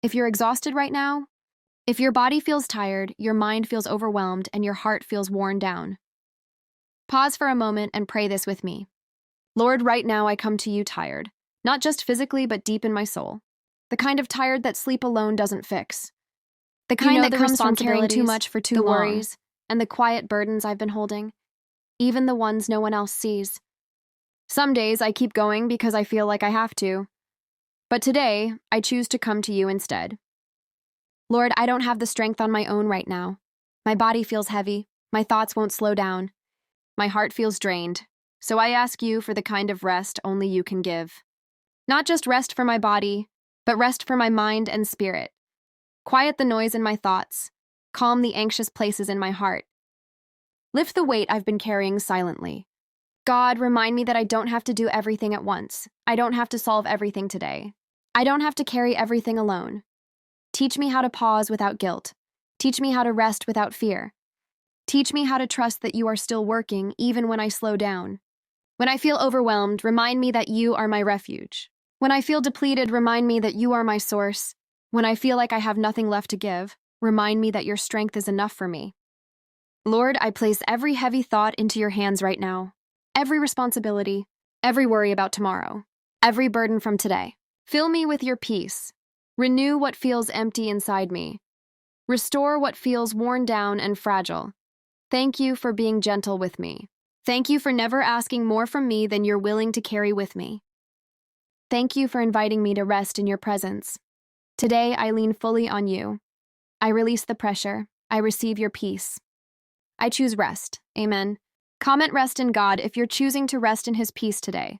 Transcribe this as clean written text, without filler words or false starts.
If you're exhausted right now, if your body feels tired, your mind feels overwhelmed, and your heart feels worn down, pause for a moment and pray this with me. Lord, right now I come to you tired, not just physically, but deep in my soul. The kind of tired that sleep alone doesn't fix. The kind that comes from carrying too much for too long. The worries and the quiet burdens I've been holding, even the ones no one else sees. Some days I keep going because I feel like I have to. But today, I choose to come to you instead. Lord, I don't have the strength on my own right now. My body feels heavy. My thoughts won't slow down. My heart feels drained. So I ask you for the kind of rest only you can give. Not just rest for my body, but rest for my mind and spirit. Quiet the noise in my thoughts. Calm the anxious places in my heart. Lift the weight I've been carrying silently. God, remind me that I don't have to do everything at once. I don't have to solve everything today. I don't have to carry everything alone. Teach me how to pause without guilt. Teach me how to rest without fear. Teach me how to trust that you are still working even when I slow down. When I feel overwhelmed, remind me that you are my refuge. When I feel depleted, remind me that you are my source. When I feel like I have nothing left to give, remind me that your strength is enough for me. Lord, I place every heavy thought into your hands right now. Every responsibility, every worry about tomorrow, every burden from today. Fill me with your peace. Renew what feels empty inside me. Restore what feels worn down and fragile. Thank you for being gentle with me. Thank you for never asking more from me than you're willing to carry with me. Thank you for inviting me to rest in your presence. Today, I lean fully on you. I release the pressure. I receive your peace. I choose rest. Amen. Comment rest in God if you're choosing to rest in his peace today.